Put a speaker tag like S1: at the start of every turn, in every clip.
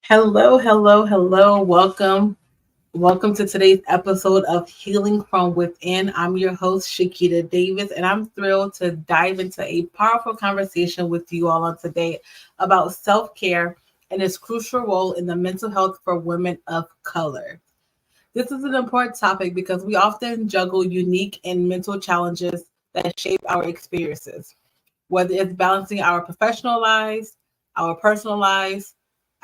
S1: Hello, hello, hello. Welcome. Welcome to today's episode of Healing from Within. I'm your host, Shakita Davis, and I'm thrilled to dive into a powerful conversation with you all on today about self care and its crucial role in the mental health for women of color. This is an important topic because we often juggle unique and mental challenges that shape our experiences, whether it's balancing our professional lives, our personal lives,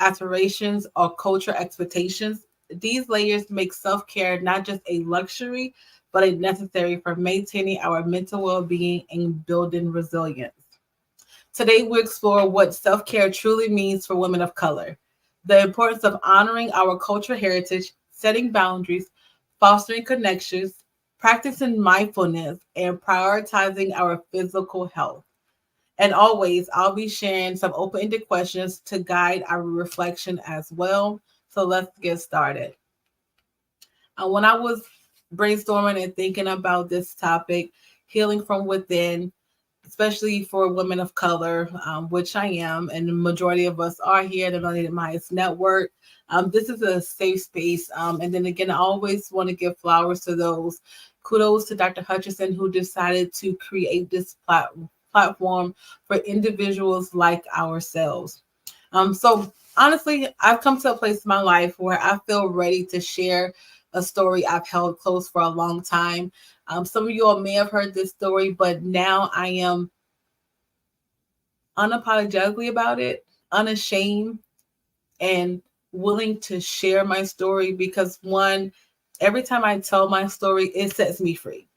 S1: aspirations, or cultural expectations. These layers make self care not just a luxury, but a necessary for maintaining our mental well being and building resilience. Today, we explore what self care truly means for women of color, the importance of honoring our cultural heritage, setting boundaries, fostering connections, practicing mindfulness, and prioritizing our physical health. And always, I'll be sharing some open ended questions to guide our reflection as well. So let's get started. When I was brainstorming and thinking about this topic, healing from within, especially for women of color, which I am, and the majority of us are here at the Melanated Minds Network. This is a safe space. And then again, I always want to give flowers to those. Kudos to Dr. Hutchinson, who decided to create this platform for individuals like ourselves. So honestly, I've come to a place in my life where I feel ready to share a story I've held close for a long time. Some of you all may have heard this story, but now I am unapologetically about it, unashamed, and willing to share my story because one, every time I tell my story, it sets me free.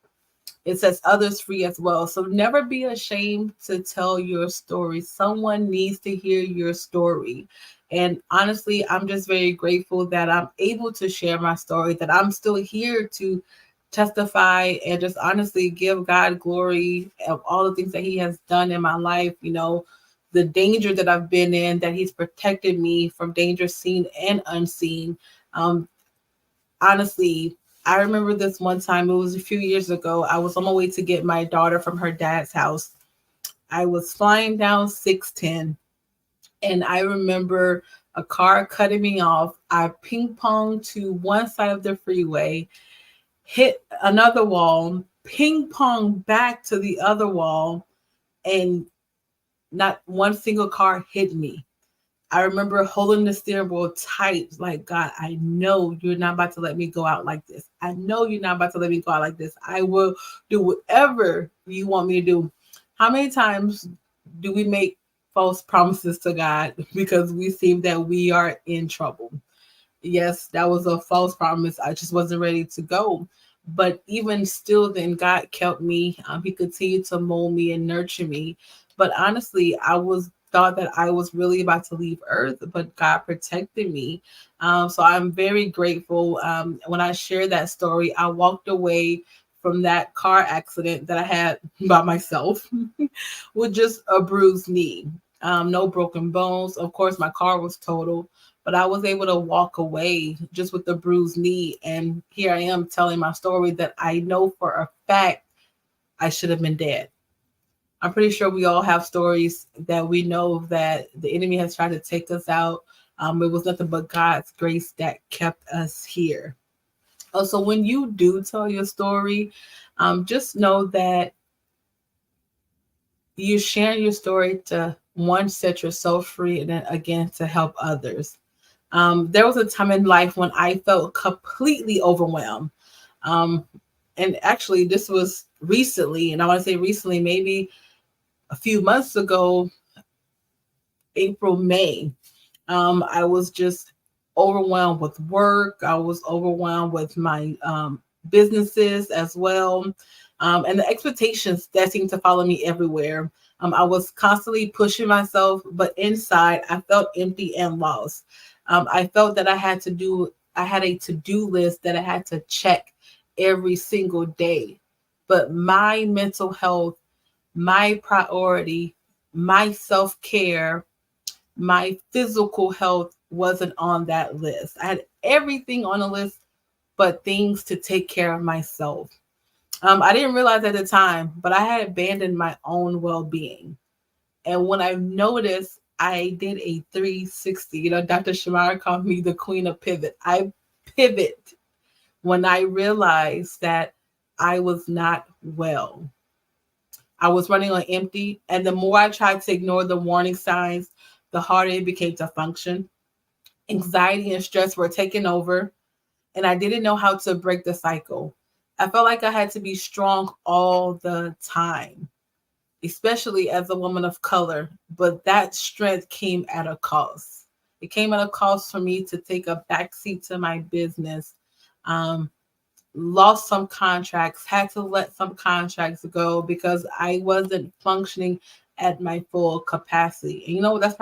S1: It sets others free as well. So never be ashamed to tell your story. Someone needs to hear your story. And honestly, I'm just very grateful that I'm able to share my story, that I'm still here to testify and just honestly give God glory of all the things that He has done in my life. The danger that I've been in, that He's protected me from danger seen and unseen. Um, Honestly, I remember this one time, it was a few years ago. I was on my way to get my daughter from her dad's house. I was flying down 610, and I remember a car cutting me off. I ping ponged to one side of the freeway, hit another wall, ping pong back to the other wall, and not one single car hit me. I remember holding the steering wheel tight, like, God, I know you're not about to let me go out like this. I know you're not about to let me go out like this. I will do whatever you want me to do. How many times do we make false promises to God because we seem that we are in trouble? Yes, that was a false promise. I just wasn't ready to go. But even still, then God kept me. He continued to mold me and nurture me. But honestly, I was thought that I was really about to leave Earth, but God protected me. So I'm very grateful. When I shared that story, I walked away from that car accident that I had by myself with just a bruised knee. No broken bones. Of course, my car was totaled, but I was able to walk away just with the bruised knee. And here I am telling my story that I know for a fact I should have been dead. I'm pretty sure we all have stories that we know that the enemy has tried to take us out. It was nothing but God's grace that kept us here. So when you do tell your story, just know that you're sharing your story to one, set yourself free, and then again to help others. There was a time in life when I felt completely overwhelmed. Um, and actually, this was recently, and I want to say recently, maybe a few months ago, April, May. I was just overwhelmed with work. I was overwhelmed with my businesses as well. And the expectations that seemed to follow me everywhere. I was constantly pushing myself, but inside I felt empty and lost. I felt that I had a to do list that I had to check every single day. But my mental health, my priority, my self care, my physical health wasn't on that list. I had everything on the list but things to take care of myself. I didn't realize at the time, but I had abandoned my own well being. And when I noticed, I did a 360. Dr. Shamara called me the queen of pivot. I pivot when I realized that I was not well. I was running on empty. And the more I tried to ignore the warning signs, the harder it became to function. Anxiety and stress were taking over, and I didn't know how to break the cycle. I felt like I had to be strong all the time, especially as a woman of color. But that strength came at a cost. It came at a cost for me to take a backseat to my business. Um, Lost some contracts, had to let some contracts go because I wasn't functioning at my full capacity. And that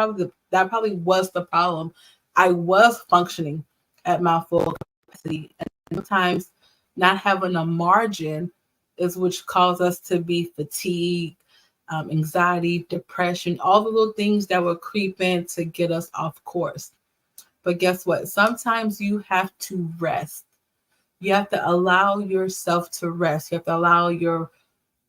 S1: probably was the problem. I was functioning at my full capacity, and sometimes not having a margin is which cause us to be fatigued, anxiety, depression, all the little things that will creep in to get us off course. But guess what? Sometimes you have to rest. You have to allow yourself to rest. You have to allow your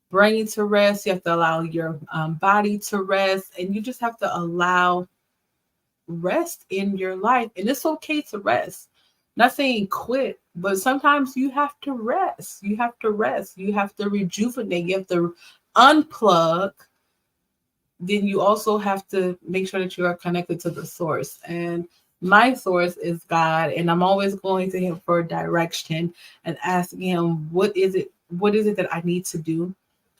S1: brain to rest. You have to allow your body to rest. And you just have to allow rest in your life. And it's okay to rest. Not saying quit, but sometimes you have to rest. You have to rest. You have to rejuvenate. You have to unplug. Then you also have to make sure that you are connected to the source. And my source is God, and I'm always going to him for direction and asking him, what is it? What is it that I need to do?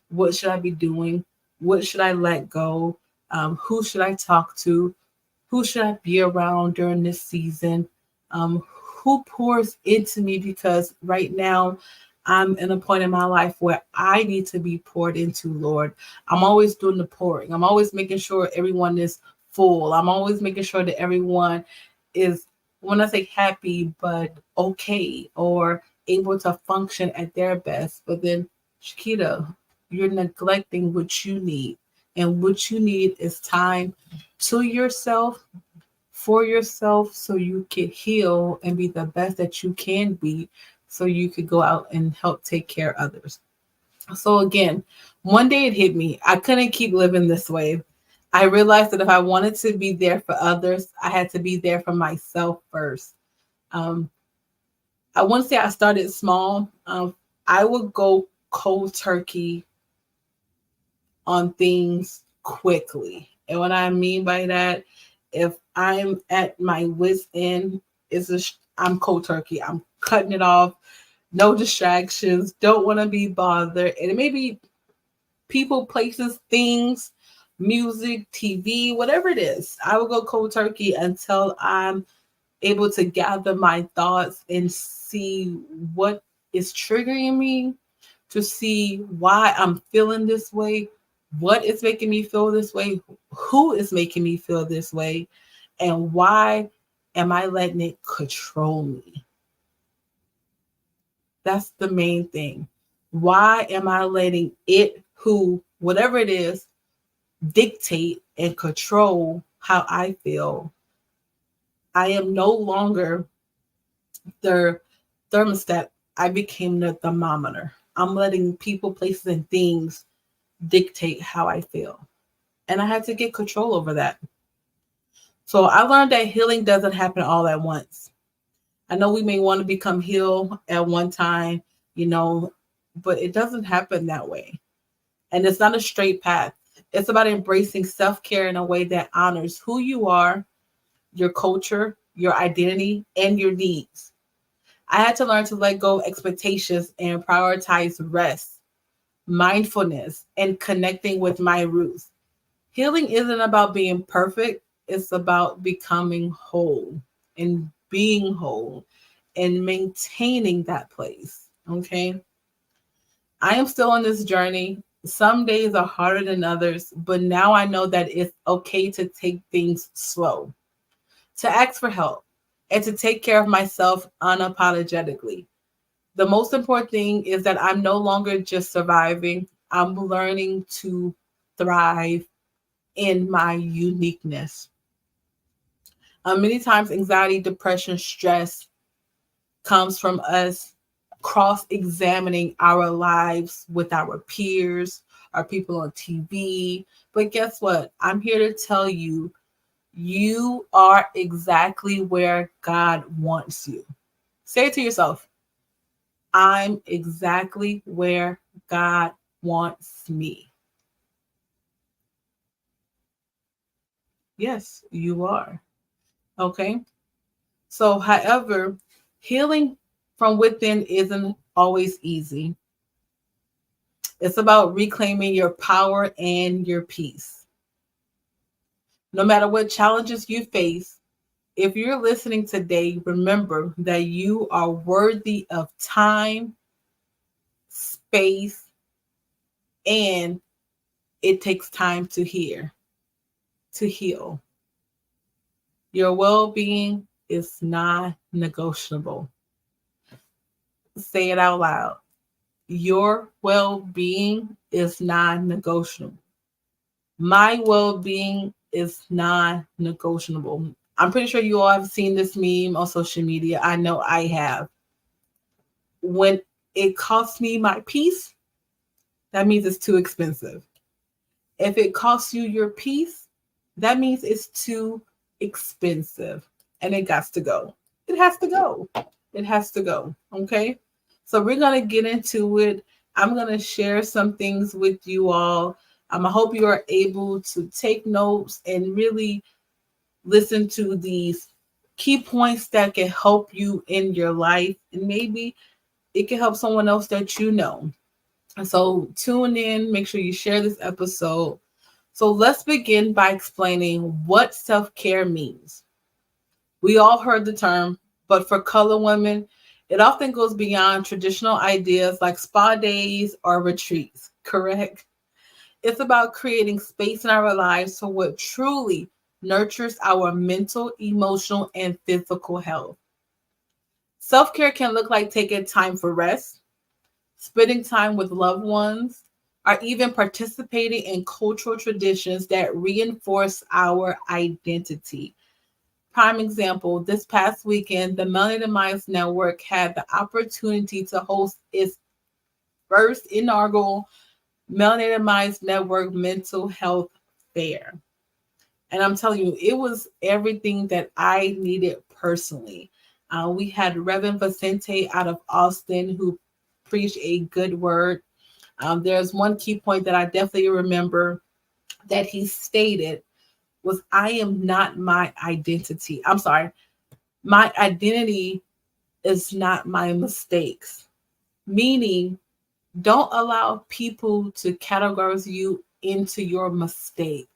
S1: What should I be doing? What should I let go? Who should I talk to? Who should I be around during this season? Who pours into me? Because right now I'm in a point in my life where I need to be poured into, Lord. I'm always doing the pouring. I'm always making sure everyone is full. I'm always making sure that everyone is, when I say happy, but okay, or able to function at their best. But then, Shakita, you're neglecting what you need. And what you need is time to yourself, for yourself, so you can heal and be the best that you can be, so you could go out and help take care of others. So again, one day it hit me. I couldn't keep living this way. I realized that if I wanted to be there for others, I had to be there for myself first. Um, I want to say I started small. I would go cold turkey on things quickly. And what I mean by that, if I'm at my wit's end, I'm cold turkey. I'm cutting it off. No distractions. Don't want to be bothered. And it may be people, places, things, music, TV, whatever it is. I will go cold turkey until I'm able to gather my thoughts and see what is triggering me, to see why I'm feeling this way, what is making me feel this way, who is making me feel this way, and why am I letting it control me? That's the main thing. Why am I letting it, who, whatever it is, dictate and control how I feel? I am no longer the thermostat. I became the thermometer. I'm letting people, places, and things dictate how I feel. And I had to get control over that. So I learned that healing doesn't happen all at once. I know we may want to become healed at one time, you know, but it doesn't happen that way. And it's not a straight path. It's about embracing self-care in a way that honors who you are, your culture, your identity, and your needs. I had to learn to let go of expectations and prioritize rest, mindfulness, and connecting with my roots. Healing isn't about being perfect, it's about becoming whole and being whole and maintaining that place. Okay. I am still on this journey. Some days are harder than others, but now I know that it's okay to take things slow, to ask for help, and to take care of myself unapologetically. The most important thing is that I'm no longer just surviving, I'm learning to thrive in my uniqueness. Many times, anxiety, depression, stress comes from us cross examining our lives with our peers, our people on TV. But guess what? I'm here to tell you, You are exactly where God wants you. Say it to yourself. I'm exactly where God wants me. Yes, you are. Okay. So, however, healing from within isn't always easy. It's about reclaiming your power and your peace. No matter what challenges you face, if you're listening today, remember that you are worthy of time, space, and it takes time to heal. Your well being is not negotiable. Say it out loud. Your well being is non negotiable. My well being is non negotiable. I'm pretty sure you all have seen this meme on social media. I know I have. When it costs me my peace, that means it's too expensive. If it costs you your peace, that means it's too expensive and it got to go. It has to go. It has to go. Okay. So we're going to get into it. I'm going to share some things with you all. I hope you are able to take notes and really listen to these key points that can help you in your life. And maybe it can help someone else that you know. So tune in, make sure you share this episode. So let's begin by explaining what self-care means. We all heard the term, but for color women, it often goes beyond traditional ideas like spa days or retreats, correct? It's about creating space in our lives for what truly nurtures our mental, emotional, and physical health. Self-care can look like taking time for rest, spending time with loved ones, or even participating in cultural traditions that reinforce our identity. Prime example, this past weekend, the Melanated Minds Network had the opportunity to host its first inaugural Melanated Minds Network Mental Health Fair. And I'm telling you, it was everything that I needed personally. We had Reverend Vicente out of Austin who preached a good word. There's one key point that I definitely remember that he stated was, I am not my identity. I'm sorry. My identity is not my mistakes. Meaning, don't allow people to categorize you into your mistake.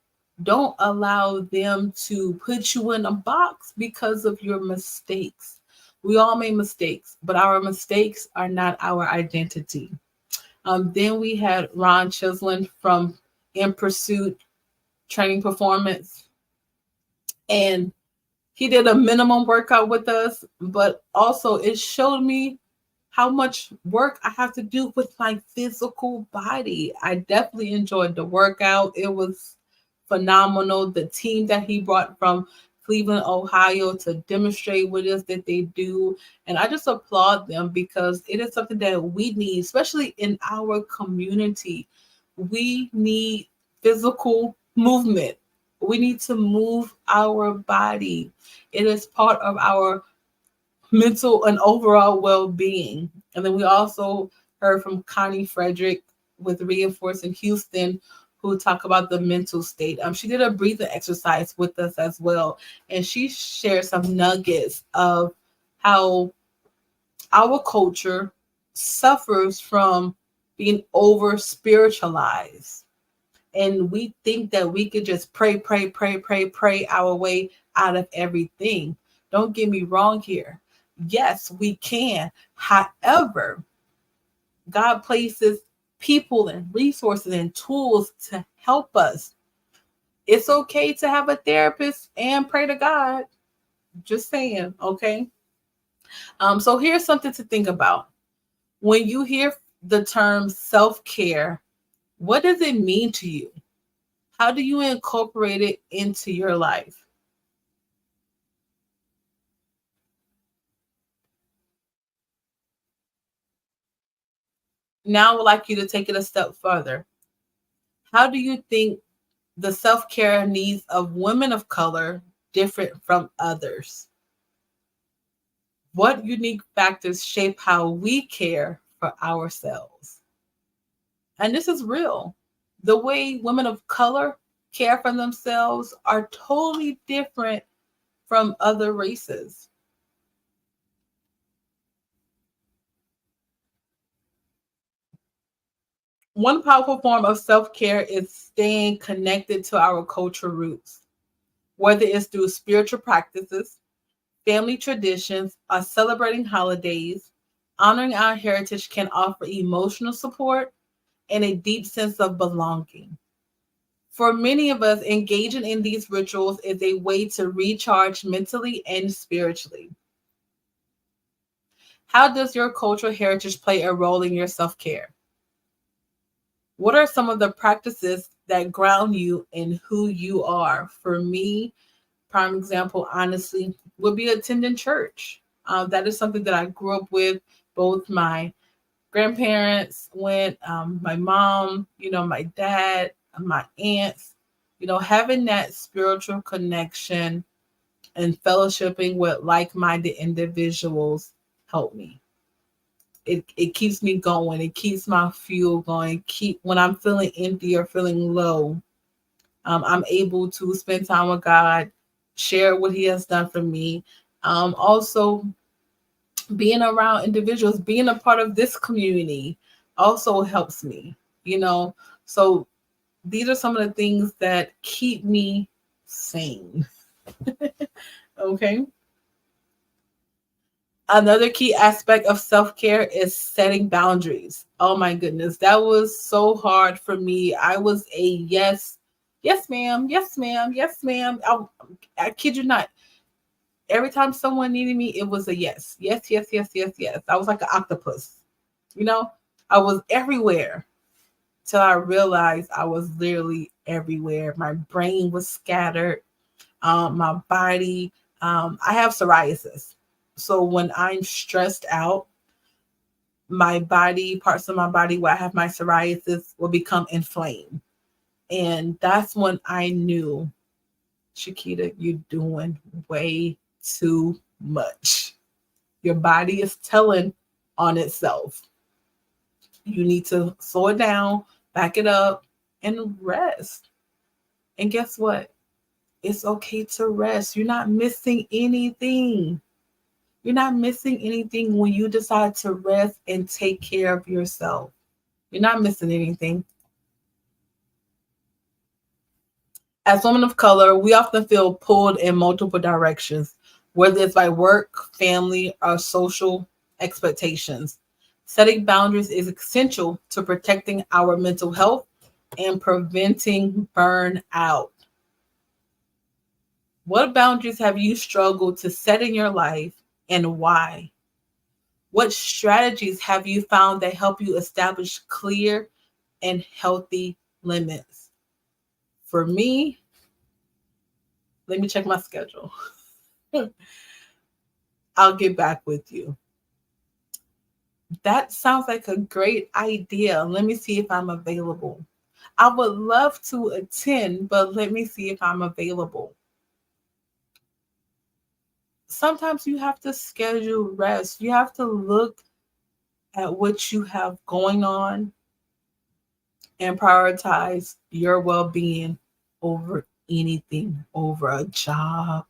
S1: Don't allow them to put you in a box because of your mistakes. We all make mistakes, but our mistakes are not our identity. Then we had Ron Chislin from In Pursuit Training Performance, and he did a minimum workout with us, but also it showed me how much work I have to do with my physical body. I definitely enjoyed the workout. It was phenomenal. The team that he brought from Cleveland, Ohio to demonstrate what it is that they do. And I just applaud them because it is something that we need, especially in our community. We need physical movement. We need to move our body. It is part of our mental and overall well-being. And then we also heard from Connie Frederick with Reinforcing Houston, who talk about the mental state. She did a breathing exercise with us as well, and she shared some nuggets of how our culture suffers from being over spiritualized. And we think that we could just pray our way out of everything. Don't get me wrong here. Yes, we can. However, God places people and resources and tools to help us. It's okay to have a therapist and pray to God. Just saying, okay? So here's something to think about. When you hear the term self-care, what does it mean to you? How do you incorporate it into your life? Now I would like you to take it a step further. How do you think the self-care needs of women of color different from others? What unique factors shape how we care for ourselves? And this is real. The way women of color care for themselves are totally different from other races. One powerful form of self care is staying connected to our cultural roots, whether it's through spiritual practices, family traditions, or celebrating holidays. Honoring our heritage can offer emotional support and a deep sense of belonging. For many of us, engaging in these rituals is a way to recharge mentally and spiritually. How does your cultural heritage play a role in your self care? What are some of the practices that ground you in who you are? For me, prime example, honestly, would be attending church. That is something that I grew up with. Both my grandparents went, my mom, my dad, my aunts, having that spiritual connection and fellowshipping with like-minded individuals helped me. It keeps me going. It keeps my fuel going. Keep when I'm feeling empty or feeling low, I'm able to spend time with God, share what He has done for me. Also, being around individuals, being a part of this community also helps me, you know. So these are some of the things that keep me sane. Okay. Another key aspect of self care is setting boundaries. Oh my goodness, that was so hard for me. I was a yes, ma'am, yes, ma'am, yes, ma'am. I kid you not. Every time someone needed me, it was a yes, yes, yes, yes, yes, yes. I was like an octopus, you know. I was everywhere till I realized I was literally everywhere. My brain was scattered. My body. I have psoriasis, so when I'm stressed out, my body, parts of my body where I have my psoriasis will become inflamed. And that's when I knew, Shakita, you're doing way too much. Your body is telling on itself. You need to slow it down, back it up, and rest. And guess what? It's okay to rest. You're not missing anything. You're not missing anything when you decide to rest and take care of yourself. You're not missing anything. As women of color, we often feel pulled in multiple directions, whether it's by work, family, or social expectations. Setting boundaries is essential to protecting our mental health and preventing burnout. What boundaries have you struggled to set in your life and why? What strategies have you found that help you establish clear and healthy limits? For me, let me check my schedule. I'll get back with you. That sounds like a great idea. Let me see if I'm available. I would love to attend, but let me see if I'm available. Sometimes you have to schedule rest. You have to look at what you have going on and prioritize your well being over anything, over a job,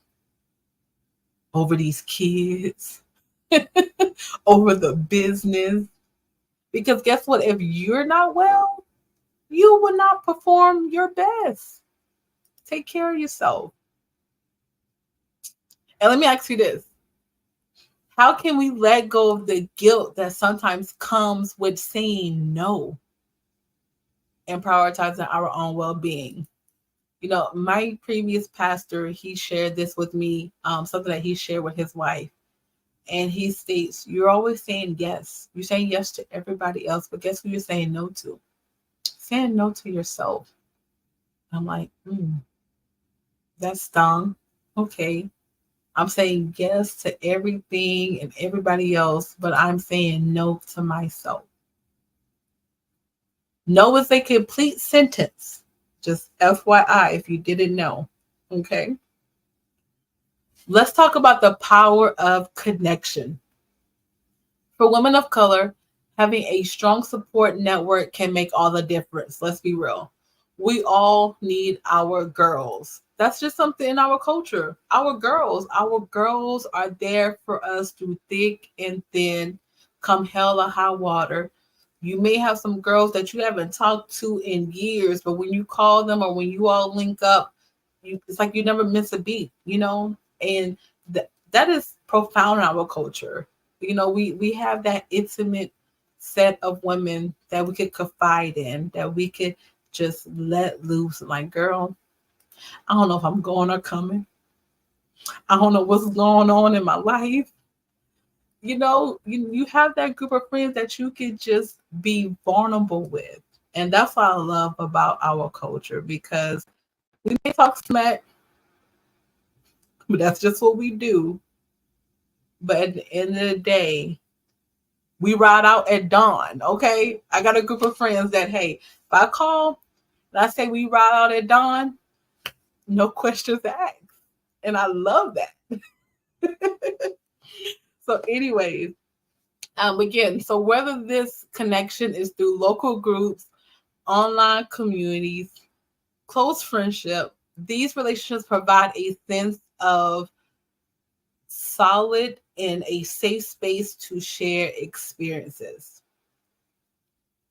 S1: over these kids, over the business. Because guess what? If you're not well, you will not perform your best. Take care of yourself. And let me ask you this: how can we let go of the guilt that sometimes comes with saying no and prioritizing our own well being? My previous pastor, he shared this with me, something that he shared with his wife. And he states, you're always saying yes. You're saying yes to everybody else, but guess who you're saying no to? Saying no to yourself. I'm like, that stung. Okay. I'm saying yes to everything and everybody else, but I'm saying no to myself. No is a complete sentence. Just FYI, if you didn't know. Okay. Let's talk about the power of connection. For women of color, having a strong support network can make all the difference. Let's be real. We all need our girls. That's just something in our culture. Our girls are there for us through thick and thin, come hell or high water. You may have some girls that you haven't talked to in years, but when you call them or when you all link up, it's like you never miss a beat, And that is profound in our culture. We have that intimate set of women that we could confide in, that we could just let loose. Like, girl, I don't know if I'm going or coming. I don't know what's going on in my life. You have that group of friends that you could just be vulnerable with. And that's what I love about our culture, because we may talk smack, but that's just what we do. But at the end of the day, we ride out at dawn. Okay. I got a group of friends that, hey, if I call and I say we ride out at dawn, no questions asked. And I love that. So, anyways, again, so whether this connection is through local groups, online communities, close friendship, these relationships provide a sense of solid and a safe space to share experiences.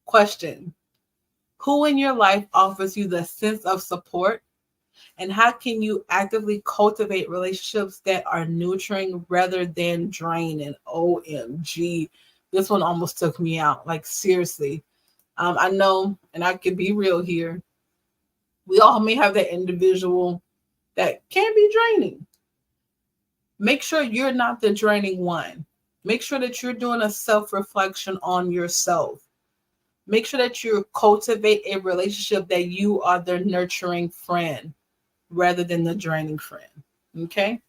S1: Question: who in your life offers you the sense of support? And how can you actively cultivate relationships that are nurturing rather than draining? OMG. This one almost took me out. Like, seriously. I know, and I can be real here. We all may have that individual that can be draining. Make sure you're not the draining one. Make sure that you're doing a self-reflection on yourself. Make sure that you cultivate a relationship that you are the nurturing friend rather than the draining friend. Okay?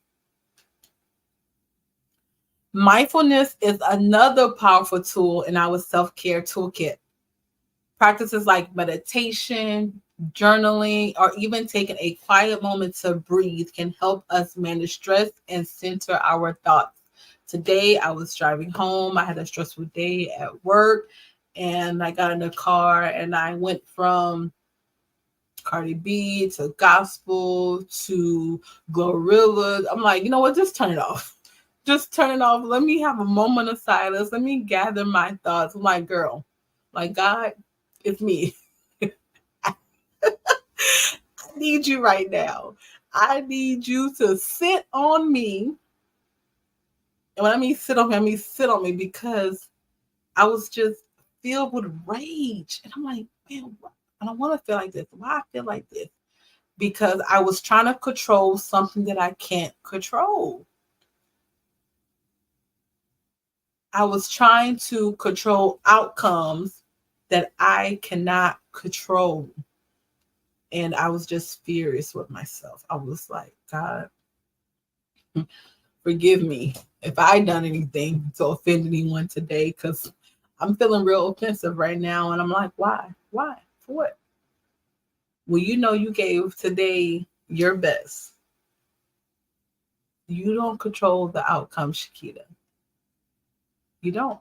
S1: Mindfulness is another powerful tool in our self-care toolkit. Practices like meditation, journaling, or even taking a quiet moment to breathe can help us manage stress and center our thoughts. Today, I was driving home. I had a stressful day at work, and I got in the car and I went from Cardi B to gospel to Glorilla. I'm like, you know what? Just turn it off. Just turn it off. Let me have a moment of silence. Let me gather my thoughts. I'm like, girl, like, God, it's me. I need you right now. I need you to sit on me. And when I mean sit on me, I mean sit on me, because I was just filled with rage. And I'm like, man, I don't want to feel like this. Why I feel like this? Because I was trying to control something that I can't control. I was trying to control outcomes that I cannot control. And I was just furious with myself. I was like, God, forgive me if I done anything to offend anyone today, because I'm feeling real offensive right now. And I'm like, why? Why? For what? Well, you gave today your best. You don't control the outcome, Shakita. You don't.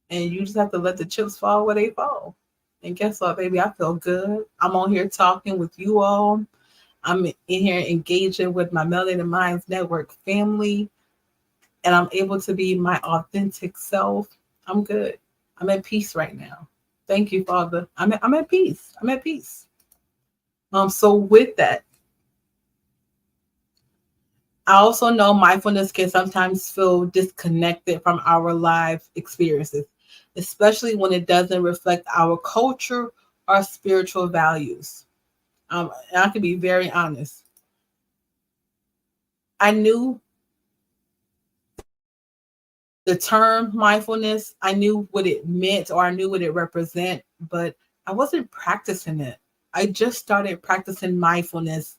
S1: And you just have to let the chips fall where they fall. And guess what, baby? I feel good. I'm on here talking with you all. I'm in here engaging with my Melody and Minds Network family. And I'm able to be my authentic self. I'm good. I'm at peace right now. Thank you, Father. I'm at peace. I'm at peace. So with that, I also know mindfulness can sometimes feel disconnected from our life experiences, especially when it doesn't reflect our culture or spiritual values. And I can be very honest. I knew the term mindfulness, I knew what it meant, or I knew what it represent, but I wasn't practicing it. I just started practicing mindfulness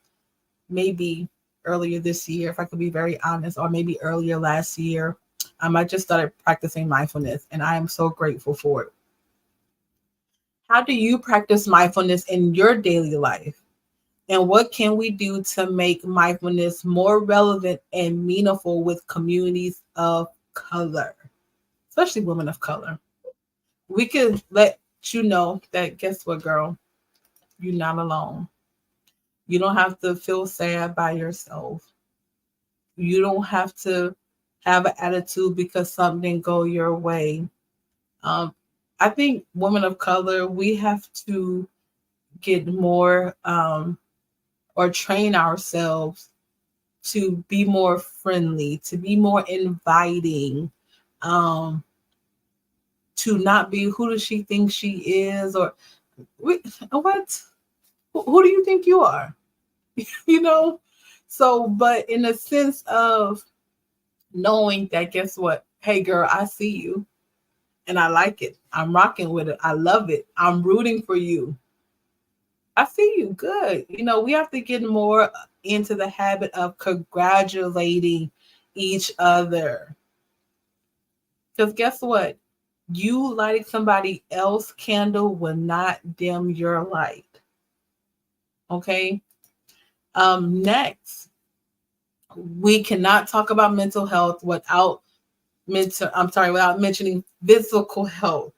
S1: maybe earlier this year, if I could be very honest, or maybe earlier last year. I just started practicing mindfulness, and I am so grateful for it. How do you practice mindfulness in your daily life? And what can we do to make mindfulness more relevant and meaningful with communities of color, especially women of color? We could let you know that, guess what, girl? You're not alone. You don't have to feel sad by yourself. You don't have to have an attitude because something didn't go your way. Um, I think women of color, we have to get more or train ourselves to be more friendly, to be more inviting, um, to not be who does she think she is, or what? Who do you think you are? You know? So, but in a sense of knowing that, guess what? Hey, girl, I see you and I like it. I'm rocking with it. I love it. I'm rooting for you. I see you. Good. You know, we have to get more into the habit of congratulating each other. Because guess what? You lighting somebody else's candle will not dim your light. Okay. Next, we cannot talk about mental health without mentioning physical health.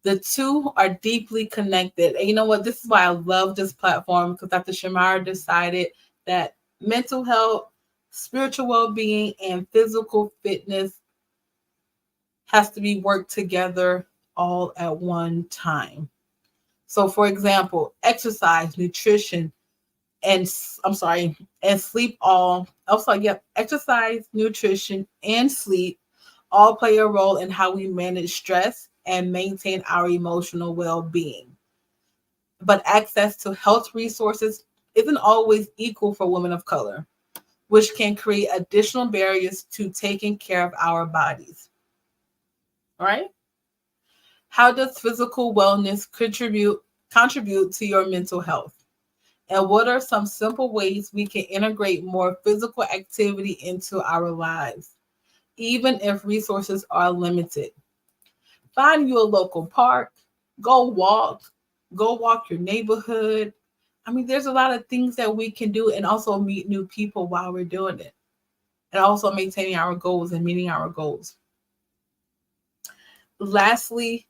S1: The two are deeply connected. And you know what? This is why I love this platform, because Dr. Shamara decided that mental health, spiritual well-being, and physical fitness has to be worked together all at one time. So, for example, exercise, nutrition, and and sleep all. Also, yep, exercise, nutrition, and sleep all play a role in how we manage stress and maintain our emotional well-being. But access to health resources isn't always equal for women of color, which can create additional barriers to taking care of our bodies. All right? How does physical wellness contribute to your mental health? And what are some simple ways we can integrate more physical activity into our lives, even if resources are limited? Find you a local park, go walk, go walk your neighborhood. I mean, there's a lot of things that we can do, and also meet new people while we're doing it, and also maintaining our goals and meeting our goals. Lastly,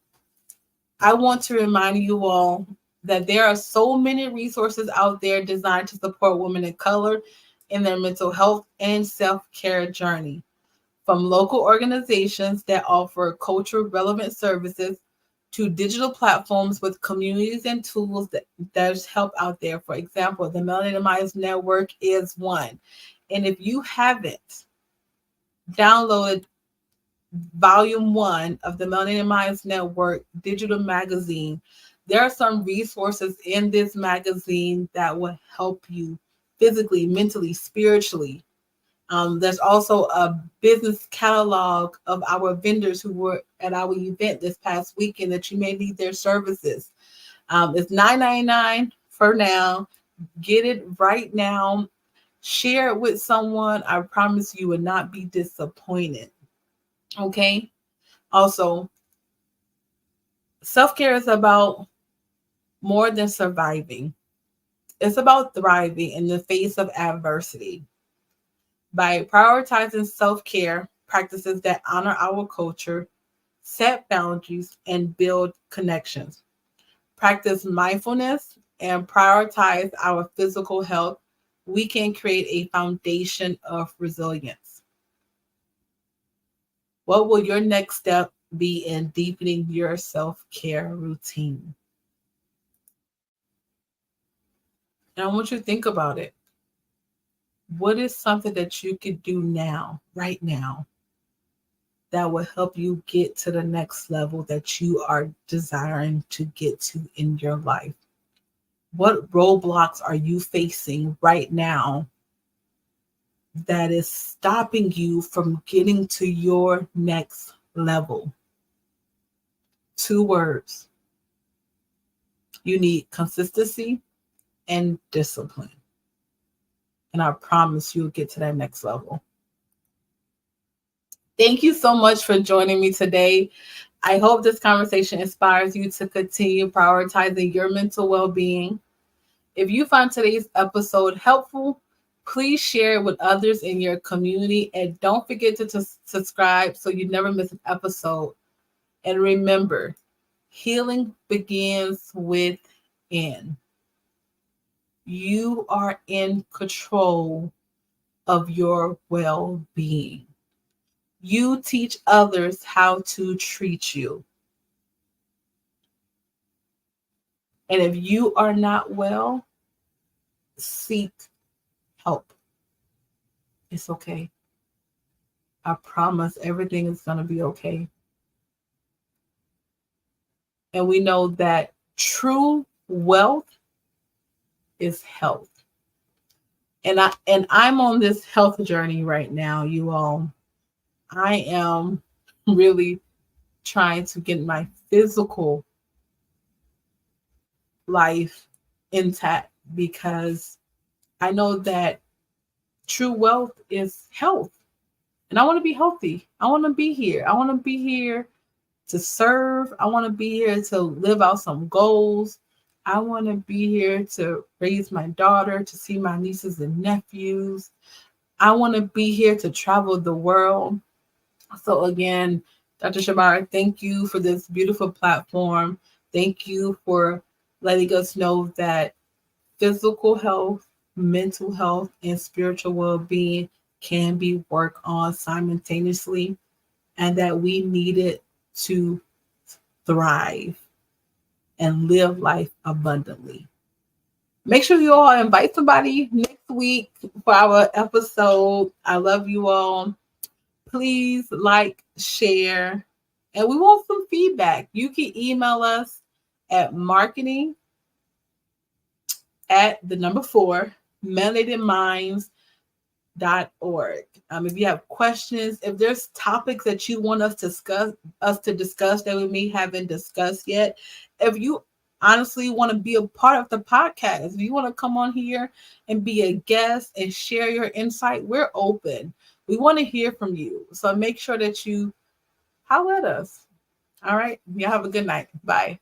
S1: I want to remind you all that there are so many resources out there designed to support women of color in their mental health and self-care journey. From local organizations that offer culture relevant services to digital platforms with communities and tools that there's help out there. For example, the Melanated Minds Network is one. And if you haven't downloaded volume 1 of the Melanated Minds Network digital magazine, there are some resources in this magazine that will help you physically, mentally, spiritually. There's also a business catalog of our vendors who were at our event this past weekend that you may need their services. It's $9.99 for now. Get it right now. Share it with someone. I promise you will not be disappointed. Okay. Also, self-care is about more than surviving. It's about thriving in the face of adversity. By prioritizing self-care practices that honor our culture, set boundaries, and build connections, practice mindfulness, and prioritize our physical health, we can create a foundation of resilience. What will your next step be in deepening your self-care routine? And I want you to think about it. What is something that you could do now, right now, that will help you get to the next level that you are desiring to get to in your life? What roadblocks are you facing right now that is stopping you from getting to your next level? 2 words. You need consistency and discipline. And I promise you'll get to that next level. Thank you so much for joining me today. I hope this conversation inspires you to continue prioritizing your mental well-being. If you find today's episode helpful, please share it with others in your community. And don't forget to subscribe so you never miss an episode. And remember, healing begins within. You are in control of your well being. You teach others how to treat you. And if you are not well, seek help. It's okay. I promise everything is going to be okay. And we know that true wealth is health. I'm on this health journey right now, you all. I am really trying to get my physical life intact because I know that true wealth is health. And I want to be healthy. I want to be here. I want to be here to serve. I want to be here to live out some goals. I want to be here to raise my daughter, to see my nieces and nephews. I want to be here to travel the world. So again, Dr. Shamara, thank you for this beautiful platform. Thank you for letting us know that physical health, mental health, and spiritual well-being can be worked on simultaneously, and that we need it to thrive and live life abundantly. Make sure you all invite somebody next week for our episode. I love you all. Please like, share, and we want some feedback. You can email us at marketing@4melanated.minds.org. If you have questions, if there's topics that you want us to discuss that we may haven't discussed yet, if you honestly want to be a part of the podcast, if you want to come on here and be a guest and share your insight, we're open. We want to hear from you. So make sure that you holler at us. All right. You have a good night. Bye.